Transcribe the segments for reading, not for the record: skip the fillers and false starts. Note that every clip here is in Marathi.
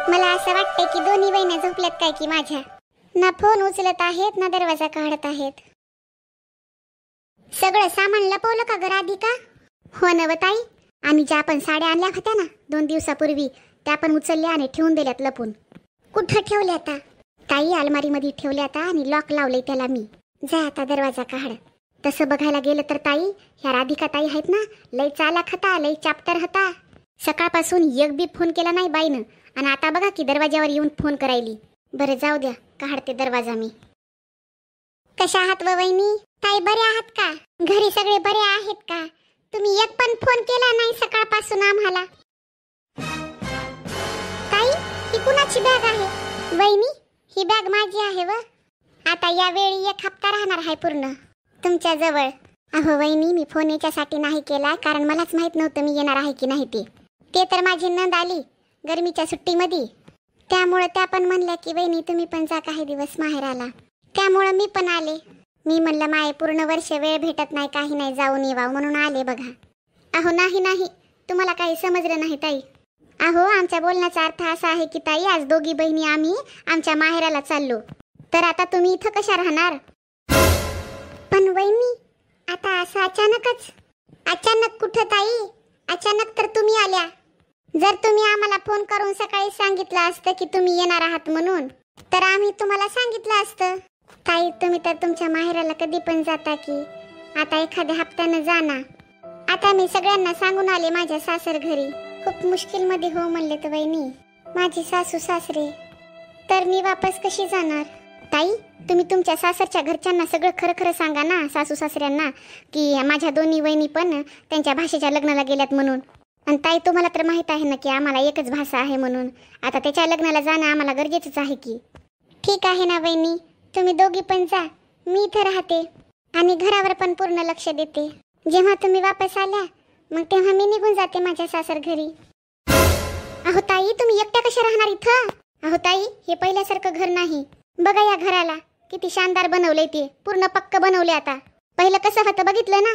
मला असं वाटतंय की दोन्ही बहिणी झोपल्यात काय की माझ्या, ना फोन उचलत आहेत ना दरवाजा काढत आहेत. सगळं सामान लपवलं का ग राधिका? हो ना व ताई, आणि ज्या आपण साड्या आणल्या होत्या ना 2 दिवसापूर्वी, त्या पण उचलल्या आणि ठेवून दिल्यात लपून. कुठं ठेवल्या आता? ताई अलमारीमध्ये ठेवल्या आता आणि लॉक लावलंय त्याला मी. जा आता दरवाजा काढ. तसं बघायला गेलं तर ताई, ह्या राधिका ताई आहेत ना, लई चालाक होता, लई चाप्टर होता. सकाळपासून एक बी फोन केला नाही बाईनं, आणि आता बघा की दरवाजावर येऊन फोन करायली. बरं जाऊ द्या, काढते दरवाजा मी. कशा आहात व वहिनी? ताई बरे आहात का? घरी सगळे बरे आहेत का? तुम्ही एक पण फोन केला नाही सकाळपासून आम्हाला. ताई ही कुणाची बॅग आहे? वहिनी ही बॅग माझी आहे व. आता या वेळी 1 हप्ता राहणार आहे पूर्ण तुमच्या जवळ. अहो वहिनी, मी फोन याच्यासाठी नाही केला, कारण मलाच माहित नव्हतं मी येणार आहे की नाही ते तर माझी नंद आली गरमीच्या सुट्टीमध्ये, त्यामुळे त्या पण म्हणल्या की वहिनी तुम्ही पण जा काही दिवस माहेराला. त्यामुळे मी पण आले. मी म्हणलं माये पूर्ण वर्ष वेळ भेटत नाही, काही नाही, जाऊन येवावं म्हणून आले बघा. अहो नाही, तुम्हाला काही समजलं नाही ताई. अहो आमच्या बोलण्याचा अर्थ असा आहे की ताई, आज दोघी बहिणी आम्ही आमच्या माहेराला चाललो. तर आता तुम्ही इथं कशा राहणार? पण वहिनी आता असं अचानकच? अचानक कुठं ताई? अचानक तर तुम्ही आल्या. जर तुम्ही आम्हाला फोन करून सकाळी सांगितलं असतं की तुम्ही येणार आहात म्हणून, तर आम्ही तुम्हाला सांगितलं असतं. ताई तुम्ही तर तुमच्या माहेराला कधी पण जाता की, आता एखाद्या हप्त्यानं जा ना. आता मी सगळ्यांना सांगून आले माझ्या सासर घरी. खूप मुश्किल मध्ये हो म्हणले तर वहिनी माझी सासू सासरे. तर मी वापस कशी जाणार? ताई तुम्ही तुमच्या सासरच्या घरच्यांना सगळं खरं सांगा ना, सासू सासऱ्यांना, की माझ्या दोन्ही वहिनी पण त्यांच्या भाषेच्या लग्नाला गेल्यात म्हणून. आणि ताई तुम्हाला तर माहित आहे ना की आम्हाला एकच भाषा आहे म्हणून आता त्याच्या लग्नाला जाणं आम्हाला गरजेचंच आहे की. ठीक आहे ना वहिनी, तुम्ही दोघी पण जा, मी इथं राहते आणि घरावर पण पूर्ण लक्ष देते. जेव्हा तुम्ही वापस आल्या मग तेव्हा मी निघून जाते माझ्या सासर घरी. अहो ताई तुम्ही एकट्या कशा राहणार इथं? अहो ताई हे पहिल्यासारखं घर नाही. बघा या घराला किती शानदार बनवले, ते पूर्ण पक्क बनवले. आता पहिलं कसं होतं बघितलं ना.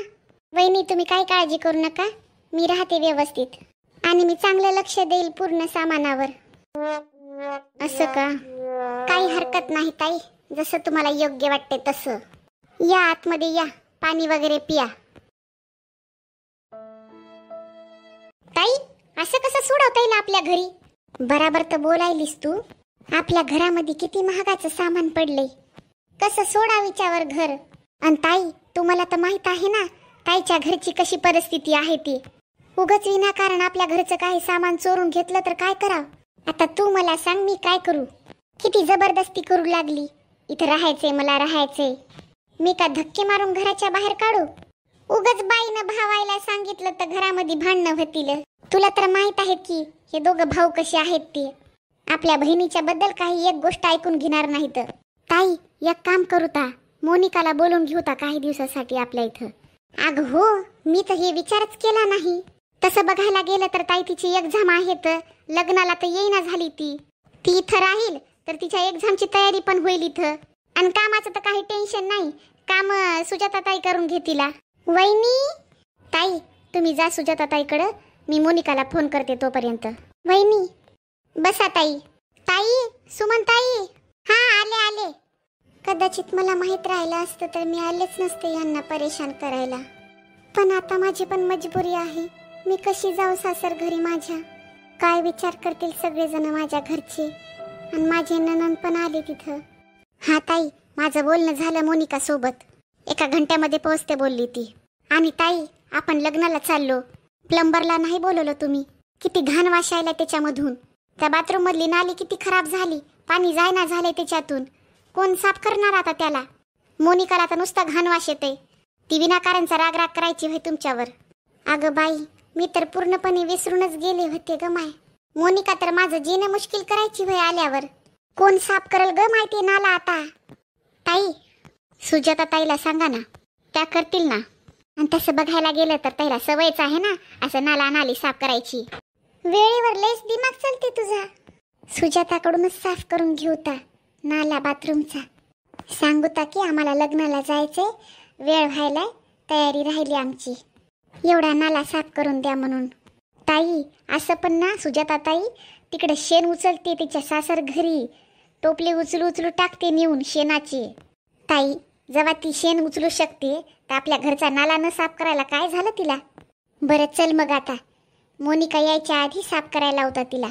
वहिनी तुम्ही काही काळजी करू नका, मी राहते व्यवस्थित आणि मी चांगलं लक्ष देईल पूर्ण सामानावर. असं का? काही हरकत नाही ताई, जसं तुम्हाला योग्य वाटते तसं. या आतमध्ये या, पाणी वगैरे पिया. ताई असं कसं सोडवता येईल आपल्या घरी? बराबर तर बोलायलीस तू. आपल्या घरामध्ये किती महागाचं सामान पडले, कसं सोडाविच्यावर घर. आणि ताई तुम्हाला तर माहित आहे ना ताईच्या घरची कशी परिस्थिती आहे ती. उगाच विनाकारण आपल्या घरचं काही सामान चोरून घेतलं तर काय करावं? आता तू मला सांग मी काय करू? किती जबरदस्ती करू लागली. इथं राहायचंय मला, राहायचंय. मी का धक्के मारून घराच्या बाहेर काढू? उगाच बाईनं भावायला सांगितलं तर घरामध्ये भांडणं होतील. तुला तर माहित आहे की हे दोघं भाऊ कसे आहेत ते. आपल्या बहिणीच्या बद्दल काही एक गोष्ट ऐकून घेणार नाहीत. ताई एक काम करू ता, मोनिकाला बोलून घेऊ ता काही दिवसासाठी आपल्या इथं. अग हो, मी तर हे विचारच केला नाही. तसं बघायला गेलं तर ताई तिची एक्झाम आहे, तर लग्नाला तर येईना झाली ती इथं राहील तर तिच्या एक्झामची तयारी पण होईल इथं. आणि कामाचं तर काही टेन्शन नाही, काम सुजाता ताई करून घेतीला. वहिनी ताई तुम्ही जा सुजाता ताईकडे, मी मोनिकाला फोन करते तोपर्यंत. वहिनी बसा ताई. ताई सुमन ताई. हा आले. कदाचित मला माहित राहिलं असतं तर मी आलेच नसते यांना परेशान करायला. पण आता माझी पण मजबुरी आहे. मी कशी जाऊ सासर घरी माझ्या? काय विचार करतील सगळेजण माझ्या घरचे. आणि माझे नणंद पण आले तिथं. हा ताई माझं बोलणं झालं मोनिका सोबत, 1 घंट्यामध्ये पोहोचते बोलली ती. आणि ताई आपण लग्नाला चाललो. प्लंबरला नाही बोलवलं तुम्ही? किती घाण वाशायला त्याच्यामधून. त्या बाथरूम मधली नाली किती खराब झाली, पाणी जायना झाले त्याच्यातून. कोण साफ करणार आता त्याला? मोनिकाला तर नुसता घाण वास येते. ती विनाकारणचा राग करायची होय तुमच्यावर. अगं बाई मी तर पूर्णपणे विसरूनच गेले होते ग माय. मोनिका तर माझं जीणं मुश्किल करायची होय आल्यावर. कोण साफ करल ग माहिती नाला आता? ताई सुजाता ताईला सांगा ना, त्या करतील ना. आणि तसं बघायला गेलं तर त्याला सवयच आहे ना असं नाला नाली साफ करायची. वेळेवर लयच दिमाग चालते तुझा. सुजाताकडूनच साफ करून घेऊ ता नाला बाथरूमचा. सांगू ता की आम्हाला लग्नाला जायचंय, वेळ व्हायलाय, तयारी राहिली आमची, एवढा नाला साफ करून द्या म्हणून. ताई असं पण ना सुजाता ताई, तिकडे शेण उचलते तिच्या सासर घरी, टोपले उचलू उचलू टाकते नेऊन शेणाचे. ताई, जेव्हा ती शेण उचलू शकते तर आपल्या घरचा नाला न साफ करायला काय झालं तिला? बरं चल मग आता मोनिका यायच्या आधी साफ करायला लावता तिला.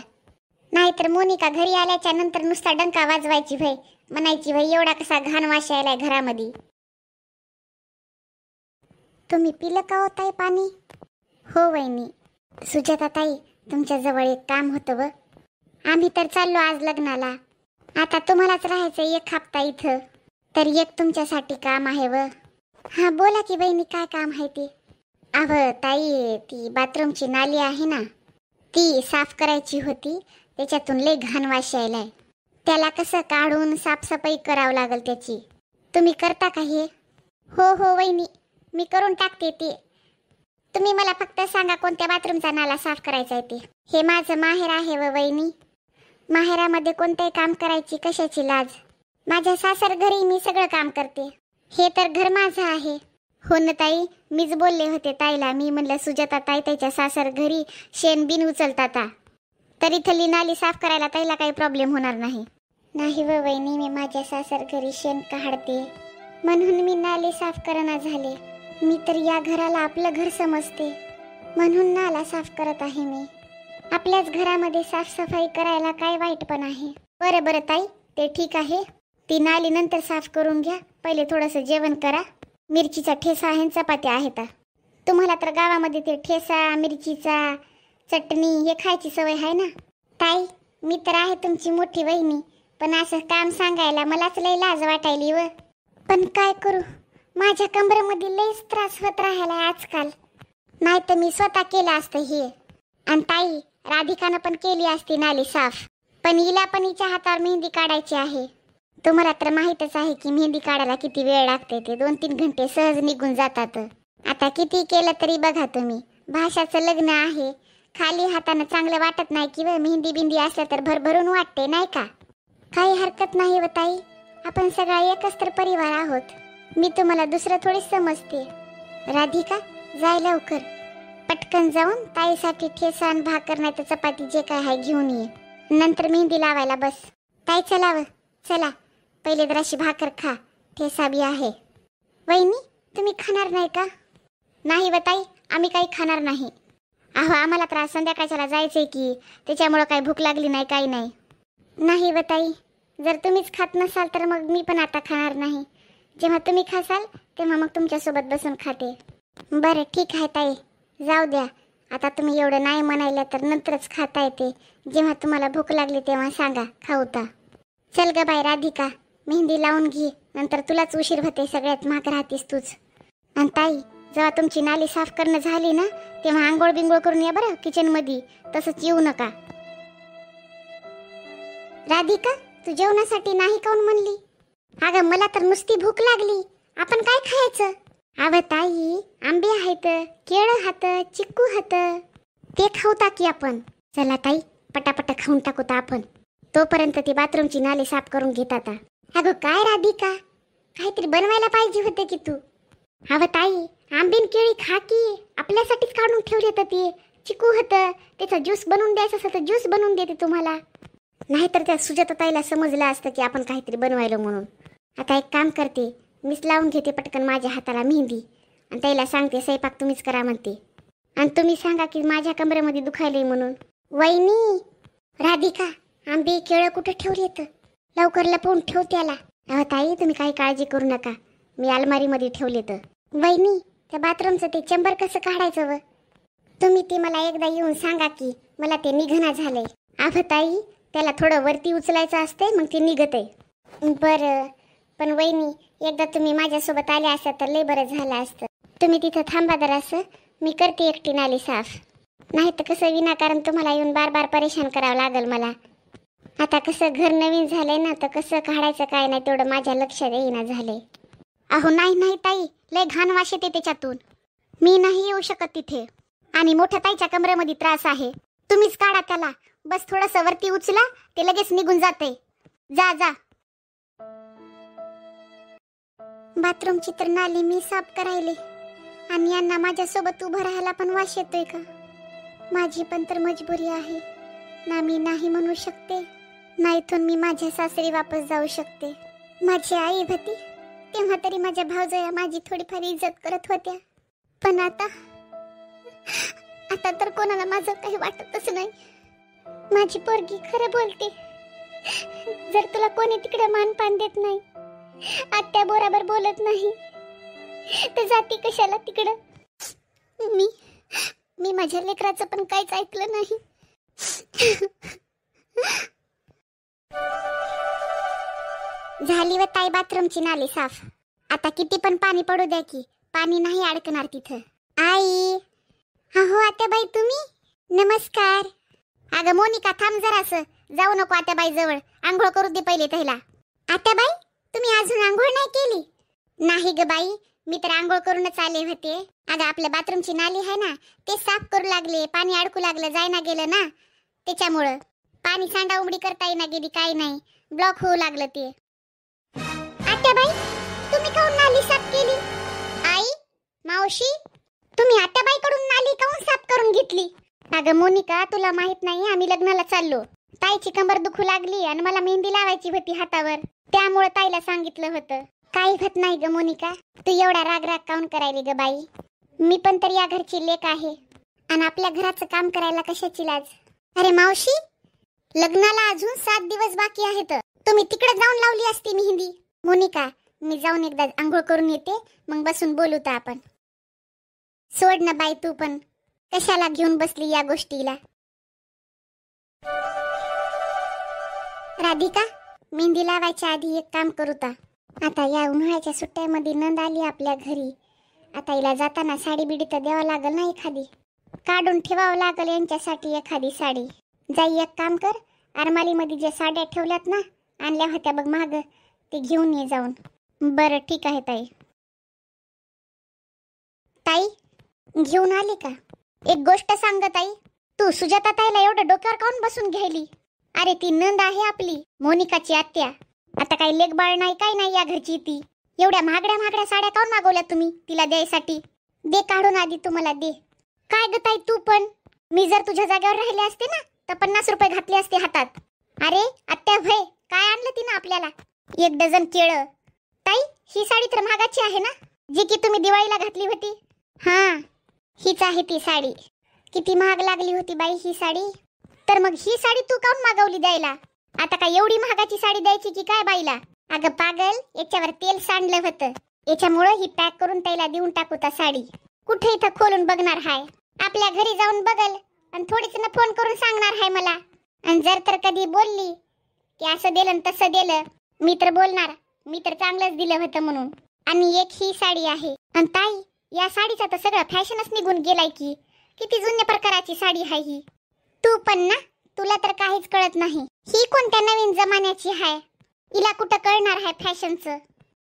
नाहीतर मोनिका घरी आल्याच्या नंतर नुसता डंका वाजवायची भय, म्हणायची भय एवढा कसा घाण वास यायलाय घरामध्ये. तुम्ही पिलं का हो ताई पाणी? हो वहिनी. सुजाता ताई, तुमच्या जवळ एक काम होतं व. आम्ही तर चाललो आज लग्नाला. आता तुम्हालाच राहायचं 1 हप्ता इथं, तर एक तुमच्यासाठी काम आहे व. हा बोला की बहिणी, काय काम आहे ते? अव ताई, ती बाथरूमची नाली आहे ना, ती साफ करायची होती. त्याच्यातून लय घाण वास यायलाय. त्याला कसं काढून साफसफाई करावं लागेल त्याची. तुम्ही करता का हे? हो हो वहिनी, मी करून टाकते ते. तुम्ही मला फक्त सांगा कोणत्या बाथरूमचा नाला साफ करायचा आहे ते. हे माझं माहेर आहे व वहिनी. माहेरामध्ये कोणतेही काम करायची कशाची लाज? माझ्या सासर घरी मी सगळं काम करते. हे तर घर माझं आहे. हो ना ताई, मीच बोलले होते ताईला. मी म्हणलं सुजाता ताई त्याच्या सासर घरी शेण बिन उचलतात, तर इथली नाली साफ करायला ताईला काही प्रॉब्लेम होणार नाही. नाही व वहिनी, मी माझ्या सासर घरी शेण काढते म्हणून मी नाली साफ करना झाले. मी तर या घराला आपलं घर समजते म्हणून नाला साफ करत आहे मी. आपल्याच घरामध्ये साफसफाई करायला काय वाईट पण आहे. बरं बरं ताई, ते ठीक आहे. ती नाली नंतर साफ करून घ्या. पहिले थोडंसं जेवण करा. मिरचीचा ठेसा आहे, चपात्या आहेत. तुम्हाला तर गावामध्ये ते ठेसा, मिरचीचा चटणी हे खायची सवय आहे ना. ताई, मी तर आहे तुमची मोठी वहिनी, पण असं काम सांगायला मलाच लय लाज वाटायली व. पण काय करू, माझ्या कमरेमध्ये लयच त्रास होत राहिला आजकाल. नाही तर मी स्वतः केलं असतं हे. आणि ताई, राधिकानं पण केली असती नाली साफ, पण हिला पण हिच्या हातावर मेहंदी काढायची आहे. तुम्हाला तर माहीतच आहे की मेहंदी काढायला किती वेळ लागते. ते 2-3 घंटे सहज निघून जातात. आता किती केलं तरी बघा तुम्ही, भाषाचं लग्न आहे, खाली हातानं चांगलं वाटत नाही की मेहंदी बिंदी असल्या तर भरभरून वाटते नाही का? काही हरकत नाही व ताई, आपण सगळा एकच तर परिवार आहोत. मी तुम्हाला दुसरं थोडीच समजते. राधिका, जाय लवकर, पटकन जाऊन ताईसाठी ठेसा आणि भाकर नाही तर चपाती जे काय आहे घेऊन ये. नंतर मेहंदी लावायला बस. ताई चला व, चला. पहिले जराशी भाकर खा, ठेसा बी आहे. वहिनी, तुम्ही खाणार नाही का? नाही व ताई, आम्ही काही खाणार नाही. अहो, आम्हाला तर संध्याकाळच्याला जायचंय की, त्याच्यामुळं काही भूक लागली नाही, काही नाही. नाही व ताई, जर तुम्हीच खात नसाल तर मग मी पण आता खाणार नाही. जेव्हा तुम्ही खासाल तेव्हा मग तुमच्यासोबत बसून खाते. बरं ठीक आहे ताई, जाऊ द्या. आता तुम्ही एवढं नाही म्हणायला तर नंतरच खाता येते. जेव्हा तुम्हाला भूक लागली तेव्हा सांगा, खाऊता. चल ग बाई राधिका, मेहंदी लावून घे, नंतर तुलाच उशीर होते. सगळ्यात माग राहतेस तूच. आणि ताई, जेव्हा तुमची नाली साफ करणं झाली ना तेव्हा आंघोळ बिंगोळ करून या बरं किचन मध्ये. तसंच येऊ नका. राधिका, तू जेवणासाठी नाही काऊन म्हणली? अगं, मला तर नुसती भूक लागली. आपण काय खायचं? अव ताई, आंबे आहेत, केळं हात, चिक्कू हात, ते खाऊ टाकी आपण. चला ताई, पटापट खाऊन टाकूता आपण. तोपर्यंत ती बाथरूमची नाली साफ करून घेत आता. अगं काय राधिका, काहीतरी बनवायला पाहिजे होते की तू. अव ताई, आंबीन केळी खा की, आपल्यासाठीच काढून ठेवले तर ते. चिकू होतं, त्याचा ज्यूस बनवून द्यायचा असं तर ज्यूस बनवून देते तुम्हाला. नाहीतर त्या सुजाता ताईला समजलं असतं की आपण काहीतरी बनवायला म्हणून. आता एक काम करते, मीच लावून घेते पटकन माझ्या हाताला मेहंदी आणि ताईला सांगते स्वयंपाक तुम्हीच करा म्हणते. आणि तुम्ही सांगा की माझ्या कमरेमध्ये दुखायलंय म्हणून. वहिनी, राधिका, आंबे केळं कुठं ठेवलेत? लवकर लपवून ठेव त्याला. अहो ताई, तुम्ही काही काळजी करू नका, मी अलमारीमध्ये ठेवले. तर वहिनी, त्या बाथरूमचं ते चेंबर कसं काढायचं व? तुम्ही ते मला एकदा येऊन सांगा की, मला ते निघना झालंय. अहो ताई, त्याला थोडं वरती उचलायचं असते, मग ते निघतंय. बरं, पण वहिनी, एकदा तुम्ही माझ्यासोबत आल्या असता तर लय बरं झालं असतं. तुम्ही तिथं थांबा जरा, असं मी करते एकटी नाली साफ. नाही तर कसं विनाकारण तुम्हाला येऊन बार बार परेशान करावं लागेल मला. आता कसं घर नवीन झालंय ना, तर कसं काढायचं काय नाही तेवढं माझ्या लक्षात येईना झालंय. अहो नाही नाही ताई, लय घाण वास येते त्याच्यातून. मी नाही येऊ शकत तिथे. आणि मोठ्या ताईच्या कमरेमध्ये त्रास आहे. तुम्हीच काढा त्याला. बस थोडंसं वरती उचला, ते लगेच निघून जाते. जा जा. बाथरूमची तर नाली मी साफ करायले आणि यांना माझ्यासोबत उभं राहायला पण वास येतोय का? माझी पण तर मजबुरी आहे. ना मी नाही म्हणू शकते, ना इथून मी माझ्या सासरी वापस जाऊ शकते. माझी आई होती तेव्हा तरी माझ्या भावजया माझी थोडीफार इज्जत करत होत्या, पण आता तर कोणाला माझं काही वाटतच नाही. माझी पोरगी खरं बोलते. जर तुला कोणी तिकडे मानपान देत नाही, आत्या बरोबर बोलत नाही, तर जाती कशाला तिकडं. मी माझ्या लेकराचं पण काहीच ऐकलं नाही. झाली व ताई बाथरूमची नाली साफ. आता किती पण पाणी पडू द्या की पाणी नाही अडकणार तिथं. आई. हो आत्याबाई तुम्ही? नमस्कार. अगं मोनिका थांब जरासं, जाऊ नको आत्याबाई जवळ, आंघोळ करू दे पहिले त्याला. आत्याबाई तुम्ही अजून आंघोळ नाही केली? नाही ग बाई, मी तर आंघोळ करूनच आले होते. अगं आपल्या बाथरूमची नाली आहे ना, ते साफ करू लागले, पाणी अडकू लागलं, जायना गेलं ना, त्याच्यामुळं पाणी सांडा उमडी करता येईना गेली, काही नाही, ब्लॉक होऊ लागलं ते. आत्याबाई तुम्ही काऊन नाली साफ केली? आई मावशी तुम्ही आत्याबाई कडून नाली काऊन साफ करून घेतली? अगं मोनिका तुला माहित नाही, आम्ही लग्नाला चाललो, ताईची कंबर दुखू लागली आणि मला मेहंदी लावायची होती हातावर, त्यामुळे ताईला सांगितलं होतं. काही होत नाही ग मोनिका, तू एवढा राग काऊन करायली ग बाई? मी पण तर या घरची लेक आहे आणि आपल्या घराचं काम करायला कशाची लाज? अरे मावशी लग्नाला अजून 7 दिवस बाकी आहेत, तुम्ही तिकडे जाऊन लावली असती मेहंदी. मोनिका मी जाऊन एकदा आंघोळ करून येते, मग बसून बोलू तर आपण. सोड ना बाई, तू पण कशाला घेऊन बसली या गोष्टीला. राधिका मेहंदी लावायच्या आधी एक काम करू ता. आता या उन्हाळ्याच्या सुट्ट्यामध्ये नंद आली आपल्या घरी, आता हिला जाताना साडी बिडी तर द्यावं लागल ना, एखादी काढून ठेवावं लागल यांच्यासाठी एखादी साडी. जाई एक काम कर, आरमालीमध्ये जे साड्या ठेवल्यात ना, आणल्या होत्या बघ महाग, ते घेऊन ये जाऊन. बरं ठीक आहे ताई. ताई घेऊन आली का? एक गोष्ट सांग ताई, तू सुजाता ताईला एवढं डोक्यावर काऊन बसून घ्यायली? अरे ती नंद आहे आपली मोनिकाची आत्या, आता काही लेकबाळ नाही काय नाही या घरची. ती एवढ्या महागड्या साड्या काऊन मागवल्या तुम्ही तिला द्यायसाठी? दे काढून आधी, तुम्हाला दे. काय ग ताई तू पण, मी जर तुझ्या जागेवर राहिले असते ना तर 50 रुपये घातले असते हातात. अरे आत्या भय काय आणलं तिनं आपल्याला? 1 डझन केळं. ताई ही साडी तर महागाची आहे ना, जी की तुम्ही दिवाळीला घातली होती? हा हीच आहे ती साडी. किती महाग लागली होती बाई ही साडी. तर मग ही साडी तू काऊन मागवली द्यायला? आता काय एवढी महागाची साडी द्यायची की काय बाईला? अगं पागल, याच्यावर तेल सांडलं होतं, याच्यामुळे ही पॅक करून त्याला देऊन टाकू ता साडी. कुठे इथं खोलून बघणार हाय? आपल्या घरी जाऊन बघल आणि थोडीच ना फोन करून सांगणार हाय मला. आणि जर तर कधी बोलली की असं दिलं तसं दिलं, मी तर बोलणार मी तर चांगलंच दिलं होतं म्हणून. आणि एक ही साडी आहे. आणि ताई या साडीचा तर सगळं फॅशनच निघून गेलाय की, किती जुन्या प्रकाराची साडी आहे ही. तू पण ना, तुला तर काहीच कळत नाही, ही कोणत्या नवीन जमान्याची आहे, हिला कुठं कळणार आहे फॅशनचं.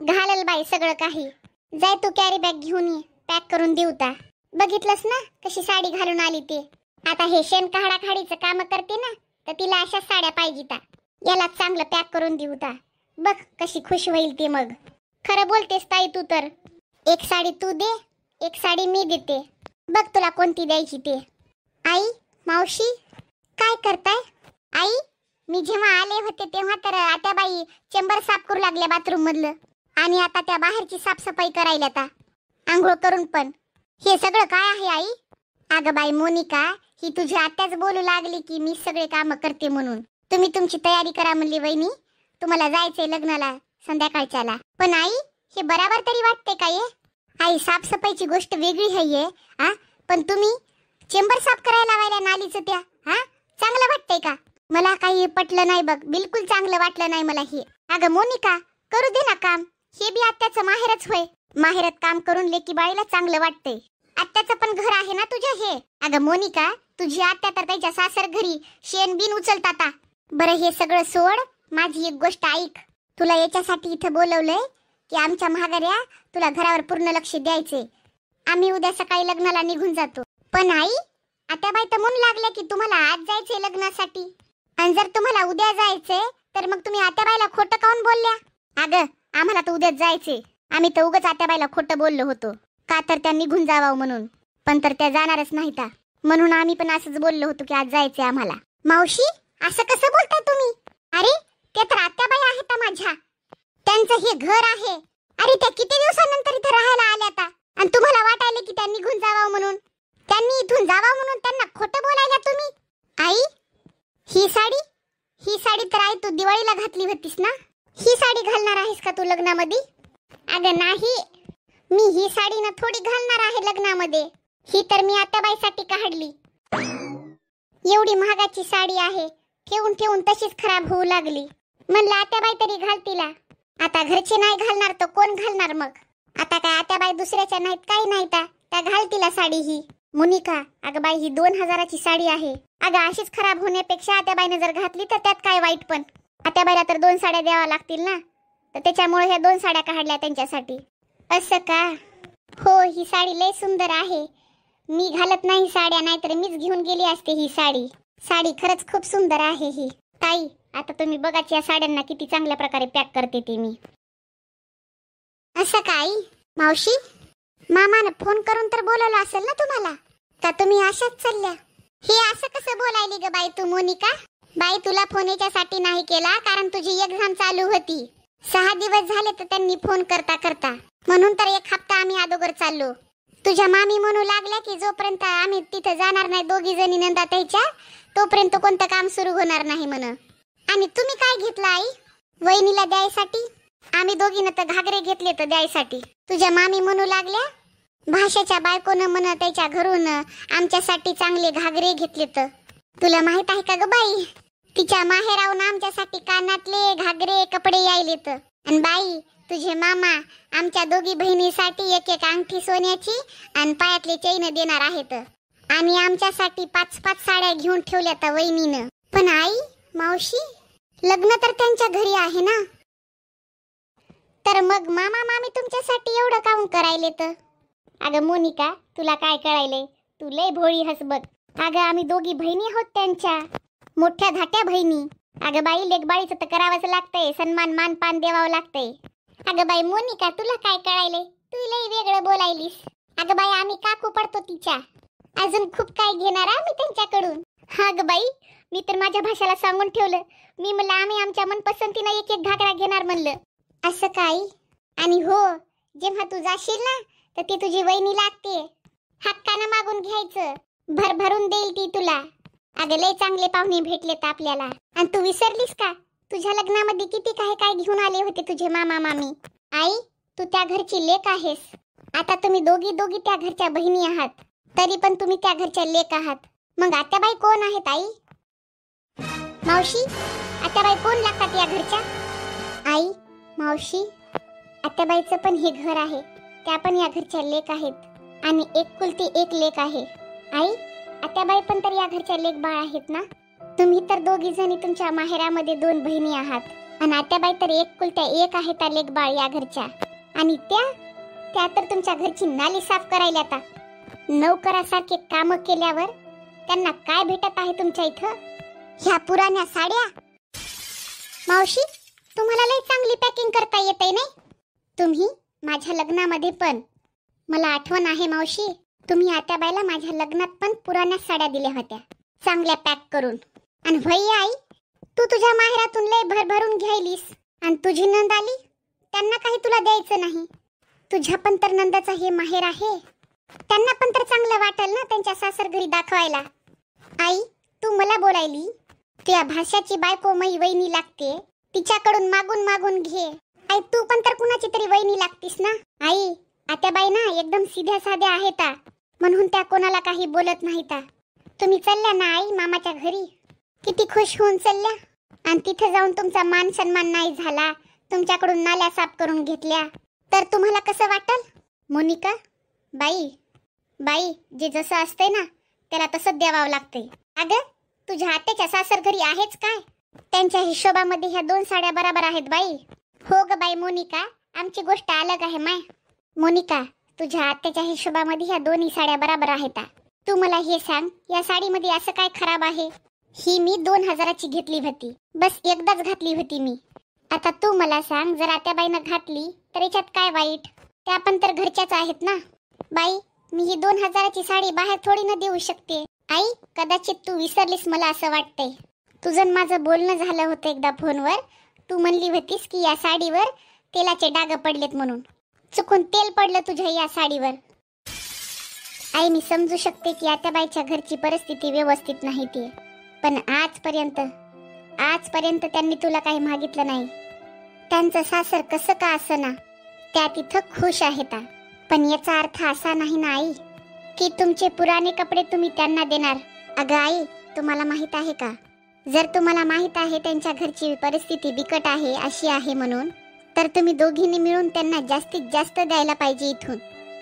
घालल बाई सगळं काही. जाय तू कॅरी बॅग घेऊन ये, पॅक करून देऊ ता. बघितलंस ना कशी साडी घालून आली ते. आता हे शेण काढाखाडीचं काम करते ना, तर तिला अशा साड्या पाहिजे ता. याला चांगलं पॅक करून देऊ ता. बघ कशी खुश होईल ते. मग खरं बोलतेस ताई तू तर. एक साडी तू दे, एक साडी मी देते, बघ तुला कोणती द्यायची ते. आई मावशी काय करताय? आई मी जेव्हा आले होते तेव्हा तर आत्याबाई चेंबर साफ करू लागल्या बाथरूम मधलं, आणि आता त्या बाहेरची साफसफाई करायला आता आंघोळ करून पण. हे सगळं काय आहे आई? अगं बाई मोनिका, ही तुझी आत्याच बोलू लागली की मी सगळे काम करते म्हणून. तुम्ही तुमची तयारी करा म्हणली वहिनी, तुम्हाला जायचंय लग्नाला संध्याकाळच्याला. पण आई हे बराबर तरी वाटते काय? आई साफसफाईची गोष्ट वेगळी आहे हा, पण तुम्ही चेंबर साफ करायला लावायला नालीचं त्या, हा चांगलं वाटतंय का? मला काही पटलं नाही बघ, बिलकुल चांगलं वाटलं नाही मला हे. अगं मोनिका करू दे ना काम, हे बी आत्याचं माहेरच होय. माहेरात काम करून लेकी बाळीला चांगलं वाटतंय. आत्याचं पण घर आहे ना तुझ्या हे. अगं मोनिका तुझी आत्या तर त्याच्या सासर घरी शेण बिन उचलताता. बरं हे सगळं सोड, माझी एक गोष्ट ऐक. तुला याच्यासाठी इथं बोलवलंय की आमच्या महागाऱ्या तुला घरावर पूर्ण लक्ष द्यायचे. आम्ही उद्या सकाळी लग्नाला निघून जातो. पण आई आत्याबाई तर म्हणू लागल्या की तुम्हाला आज जायचंय लग्नासाठी, आणि जर तुम्हाला उद्या जायचंय तर मग तुम्ही आत्याबाईला खोटं काऊन बोलल्या? अगं आम्हाला तर उद्याच जायचंय, आम्ही तर उगाच आत्याबाईला खोटं बोललो होतो का तर त्या निघून जावावं म्हणून, पण तर त्या जाणारच नाहीता, म्हणून आम्ही पण असंच बोललो होतो की आज जायचंय आम्हाला. मावशी, असं कसं बोलताय तुम्ही? अरे त्या तर आत्याबाई आहेत माझ्या, त्यांचं हे घर आहे. अरे त्या किती दिवसानंतर इथे राहायला आल्या आता, आणि तुम्हाला वाटायले की त्यांनी निघून जावं म्हणून, त्यांनी इथून जावं म्हणून त्यांना खोटं बोलायला तुम्ही? आई, ही साडी तर आई तू दिवाळीला घातली होतीस ना? ही साडी घालणार आहेस का तू लग्नामध्ये? अगं नाही, मी ही साडी ना थोडी घालणार आहे लग्नामध्ये. ही तर मी आत्याबाईसाठी काढली. एवढी महागाची साडी आहे, ठेवून ठेवून तशीच खराब होऊ लागली. म्हणलं आत्याबाई तरी घालतीला. आता घरचे नाही घालणार तर कोण घालणार मग? आता काय आत्याबाई दुसऱ्याच्या नाहीत, काही नाही, त्या घालतीला साडी ही. मोनिका, अगं बाई ही 2000ची साडी आहे. अगं अशीच खराब होण्यापेक्षा आत्याबाईने जर घातली तर त्यात काय वाईट? पण आत्याबाईला तर 2 साड्या द्यावा लागतील ना, तर त्याच्यामुळे ह्या 2 साड्या काढल्या त्यांच्यासाठी. असं का? हो, ही साडी लय सुंदर आहे. मी घालत नाही साड्या, नाहीतर मीच घेऊन गेली असते ही साडी. साडी खरंच खूप सुंदर आहे ही. ताई, आता तुम्ही बघाच या साड्यांना किती चांगल्या प्रकारे पॅक करते ते मी. असं काय? मावशी, मामाने फोन करून तर बोलवलं असेल ना तुम्हाला, का तुम्ही अशाच चालल्या? हे असं कसं बोलायली ग बाई तू मोनिका? बाई तुला फोन याच्यासाठी नाही केला कारण तुझी एक्झाम चालू होती. 6 दिवस झाले तर त्यांनी फोन करता करता, म्हणून तर 1 हप्ता आम्ही अगोदर चाललो. तुझ्या मामी म्हणू लागल्या की जोपर्यंत आम्ही तिथे जाणार नाही दोघी जणी नंदाताईच्या, तोपर्यंत कोणतं काम सुरू होणार नाही म्हण. आणि तुम्ही काय घेतलं आई वहिनीला द्यायसाठी? आम्ही दोघीनं तर घागरे घेतले तर द्यायसाठी. तुझ्या मामी म्हणू लागल्या भाषेच्या बायकोनं म्हण त्याच्या घरून आमच्यासाठी चांगले घागरे घेतले. तर तुला माहित आहे का ग बाई, तिच्या माहेरावून आमच्यासाठी कानातले घागरे कपडे यायलेत. आणि बाई तुझे मामा आमच्या दोघी बहिणीसाठी 1-1 अंगठी सोन्याची आणि पायातले चैन देणार आहेत. आणि आमच्यासाठी 5-5 साड्या घेऊन ठेवल्या तर वहिनीनं. पण आई, मावशी, लग्न तर त्यांच्या घरी आहे ना, तर मग मामा मामी तुमच्यासाठी एवढं काम करायले तर? अगं मोनिका, तुला काय कळायले? तू लय भोळी हस बघ. अगं आम्ही दोघी बहिणी आहोत त्यांच्या, मोठ्या धाट्या बहिणी. अगं बाई लेकबाळीचं तर करावंच लागतंय, सन्मान मानपान द्यावं लागतंय. अगं बाई मोनिका, तुला काय कळायले? तू लय वेगळं बोलायलीस. अगं बाई आम्ही काकू पडतो तिच्या, अजून खूप काय घेणार आम्ही त्यांच्याकडून. हा ग बाई, मी तर माझ्या भाषेला सांगून ठेवलं. मी म्हणलं आम्ही आमच्या मनपसंतीनं 1-1 घागरा घेणार म्हणलं. असं काय? आणि हो, जेव्हा तू जाशील ना तर ती तुझी वहिनी लागते, हक्कानं मागून घ्यायचं, भरभरून देईल ती तुला. अगं लय चांगले पाहुणे भेटलेत आपल्याला. आणि तू विसरलीस का, तुझ्या लग्नामध्ये किती काय घेऊन आले होते तुझे मामा मामी. आई, तू त्या घरची लेक आहेस. आता तुम्ही दोघी त्या घरच्या बहिणी आहात, तरी पण तुम्ही त्या घरच्या लेक आहात. मग आत्याबाई कोण आहेत आई? मावशी, आत्याबाई कोण लागतात या घरच्या? आई, मावशी, आत्याबाईचं पण हे घर आहे, त्या पण या घरच्या लेक आहेत. आणि एकुलती एक लेक आहे. आई, आत्याबाई पण तर या घरच्या लेक बाळ आहेत ना? तुम्ही तर दोघी जणी तुमच्या माहेरामध्ये 2 बहिणी आहात, आणि आत्याबाई तर एकुलत्या एक आहे त्या लेक बाळ या घरच्या. आणि त्या तर तुमच्या घरची नाली साफ करायला आता नौकरासारखे काम केल्यावर त्यांना काय भेटत आहे तुमच्या इथं? ह्या पुराण्या साड्या. मावशी, तुम्हाला लय चांगली पॅकिंग करता येते नाही? तुम्ही माझ्या लग्नामध्ये पण, मला आठवण आहे मावशी, तुम्ही आत्याबाईला माझ्या लग्नात पण पुराण्या साड्या दिल्या होत्या चांगल्या पॅक करून. आणि भई आई, तू तुझ्या माहेरातून लय भरभरून घ्यायलीस, आणि तुझी नंद आली त्यांना काही तुला द्यायचं नाही. तुझ्या पण तर नंदाचा हे माहेर आहे, त्यांना पण तर चांगलं वाटेल ना त्यांच्या सासर घरी दाखवायला. आई, तू मला बोलायली त्या भाषाची बायको मै वहिनी लागते, तिच्याकडून मागून घे. आई, तू पण तर कुणाची तरी वहिनी लागतीस ना. आई, आत्याबाई ना एकदम सीध्या साध्या आहेत, म्हणून त्या कोणाला काही बोलत नाहीत. तुम्ही चालल्या ना आई मामाच्या घरी, किती खुश होऊन चालल्या, आणि तिथे जाऊन तुमचा मान सन्मान नाही झाला, तुमच्याकडून नाल्या साफ करून घेतल्या, तर तुम्हाला कसं वाटल? मोनिका, बाई जे जसं असतंय ना त्याला तसंच द्यावं लागतंय. अगं तुझ्या आत्याच्या सासर घरी आहेच काय, त्यांच्या हिशोबामध्ये ह्या 2 साड्या बरोबर आहेत बाई. हो ग बाई मोनिका, आमची गोष्ट अलग आहे माय. मोनिका, तुझ्या आत्याच्या हिशोबामध्ये ह्या 2ही साड्या बरोबर आहेत. तू मला हे सांग, या साडीमध्ये असं काय खराब आहे? ही मी 2000ची घेतली होती, बस एकदाच घातली होती मी. आता तू मला सांग, जर आत्याबाईनं घातली तर याच्यात काय वाईट? त्या पण तर घरच्याच आहेत ना. बाई, मी ही 2000ची साडी बाहेर थोडी न देऊ शकते. आई कदाचित तू विसरलीस मला असं वाटतंय. तुझं माझं बोलणं झालं होतं एकदा फोनवर. तू म्हणली होतीस की या साडीवर तेलाचे डाग पडलेत म्हणून. चुकून तेल पडलं तुझ्या या साडीवर. आई मी समजू शकते की आत्याबाईच्या घरची परिस्थिती व्यवस्थित नाही ती, पण आजपर्यंत त्यांनी तुला काही मागितलं नाही. त्यांचं सासर कसं का असना त्या तिथं खुश आहेत. पण याचा अर्थ असा नाही ना आई की तुमचे पुराणे कपडे तुम्ही त्यांना देणार. अगं आई तुम्हाला माहित आहे का, जर तुम्हाला माहित आहे त्यांच्या घरची परिस्थिती बिकट आहे अशी आहे म्हणून, तर तुम्ही दोघींनी मिळून त्यांना जास्तीत जास्त द्यायला पाहिजे. इथून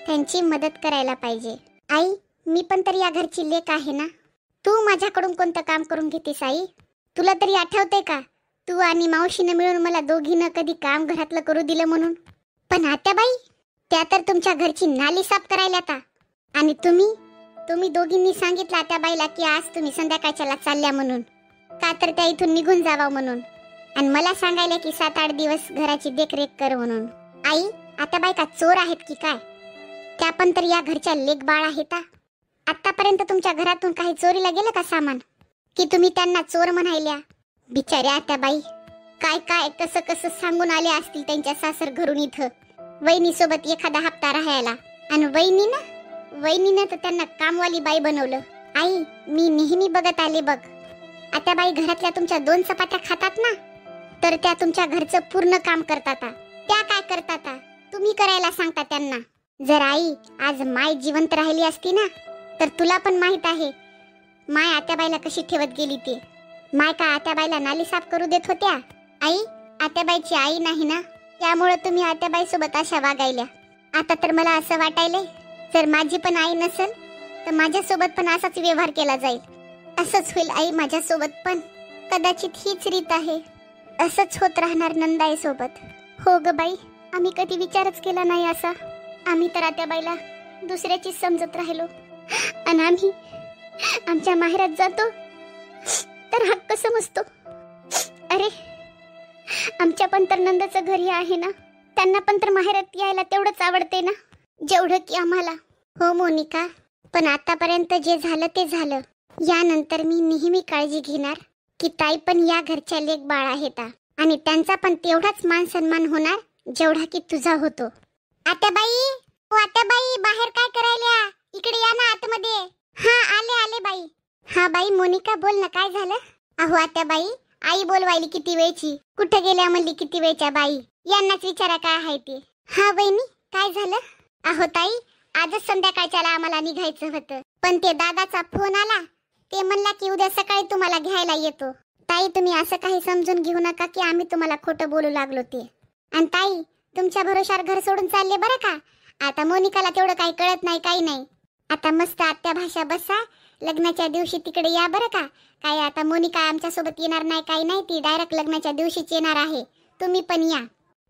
त्यांची मदत करायला पाहिजे. आई मी पण तर या घरची लेक आहे ना. तू माझ्याकडून कोणतं काम करून घेतेस आई? तुला तरी आठवतंय का तू आणि मावशीनं मिळून मला दोघीनं कधी काम घरातलं करू दिलं म्हणून? पण आत्याबाई त्या तर तुमच्या घरची नाली साफ करायला आता. आणि तुम्ही दोघींनी सांगितलं आत्याबाईला की आज तुम्ही संध्याकाळच्याला चालल्या म्हणून, का तर त्या इथून निघून जावा म्हणून, आणि मला सांगायला की 7-8 दिवस घराची देखरेख कर म्हणून. आई आत्याबाई का चोर आहेत की काय? त्या पण तर या घरच्या लेक बाळ आहेत. आतापर्यंत तुमच्या घरातून काही चोरीला गेलं का सामान की तुम्ही त्यांना चोर म्हणायल्या? बिचाऱ्या आत्याबाई काय काय कसं कसं सांगून आले असतील त्यांच्या सासर घरून इथं वहिनी सोबत एखादा हप्ता राहायला. आणि वहिनीनं तर त्यांना कामवाली बाई बनवलं. आई मी नेहमी बघत आले बघ, आत्याबाई घरातल्या तुमच्या 2 चपात्या खातात ना, तर त्या तुमच्या घरचं पूर्ण काम करतात. त्या काय करतात तुम्ही करायला सांगता त्यांना. जर आई आज माय जिवंत राहिली असती ना, तर तुला पण माहित आहे माय आत्याबाईला कशी ठेवत गेली ते. माय का आत्याबाईला नाली साफ करू देत होत्या? आई आत्याबाईची आई नाही ना, त्यामुळे तुम्ही आत्याबाई सोबत अशा वागायल्या. आता तर मला असं वाटायलंय जर माझी पण आई नसेल तर माझ्यासोबत पण असाच व्यवहार केला जाईल. असंच होईल आई माझ्यासोबत पण. कदाचित हीच रीत आहे. असंच होत राहणार नंदाई सोबत. हो ग बाई आम्ही कधी विचारच केला नाही असा. आम्ही तर आत्याबाईला दुसऱ्याचीच समजत राहिलो. आणि आम्ही आमच्या माहेरात जातो तर हक्क समजतो. अरे आमच्या पण तर नंदाचं घरी आहे ना, त्यांना पण तर माहेरात यायला तेवढंच आवडते ना जेवढं की आम्हाला. हो मोनिका, पण आतापर्यंत जे झालं ते झालं. यानंतर मी नेहमी काळजी घेणार की ताई पण या घरच्या लेक बाळ आहेत आणि त्यांचा पण तेवढाच मान सन्मान होणार जेवढा की तुझा होतो. आत्याबाई ओ आत्याबाई बाहेर काय करायल्या? इकडे या ना आतमध्ये. हा आले बाई. हा बाई मोनिका बोल ना काय झालं? अहो आत्याबाई आई बोलवायली किती वेळची, कुठे गेल्या म्हणली किती वेळच्या बाई. यांनाच विचारा काय आहे ते. हा बहिणी काय झालं? अहो ताई आजच संध्याकाळच्याला आम्हाला निघायचं होतं, पण ते दादाचा फोन आला. ते म्हणला की उद्या सकाळी तुम्हाला घ्यायला येतो. ताई तुम्ही असं काही समजून घेऊ नका की आम्ही तुम्हाला खोटं बोलू लागलो ते. आणि ताई तुमच्या भरोशावर घर सोडून चालले बरं का. आता मोनिकाला तेवढं काही कळत नाही काही नाही. आता मस्त आत्या भाषा बसा, लग्नाच्या दिवशी तिकडे या बरं का. काय आता मोनिका आमच्या सोबत येणार नाही काही नाही, ती डायरेक्ट लग्नाच्या दिवशीच येणार आहे. तुम्ही पण या.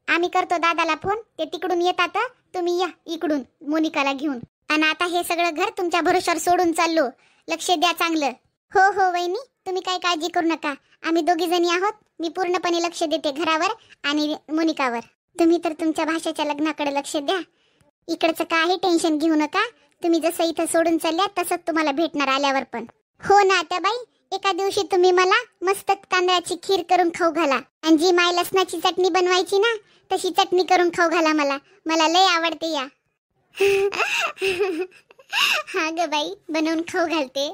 आम्ही करतो दादाला फोन, ते तिकडून येतात, तुम्ही या इकडून मोनिकाला घेऊन. आणि आता हे सगळं घर तुमच्या भरोशावर सोडून चाललो. लक्ष द्या चांगलं. हो हो वहिनी तुम्ही काही काळजी करू नका, आम्ही दोघी जणी आहोत. मी पूर्णपणे लक्ष देते घरावर आणि मोनिकावर. तुम्ही तर तुमच्या भाषेच्या लग्नाकडे लक्ष द्या. इकडचं काही टेन्शन घेऊ नका. तुम्ही जसं इथं सोडून चालल्या तसंच तुम्हाला भेटणार आल्यावर पण. हो ना आत्याबाई, एका दिवशी तुम्ही मला मस्त तांदळाची खीर करून खाऊ घाला. आणि जी माय लसणाची चटणी बनवायची ना तशी चटणी करून खाऊ घाला मला लय आवडते या. हा ग बाई बनवून खाऊ घालते.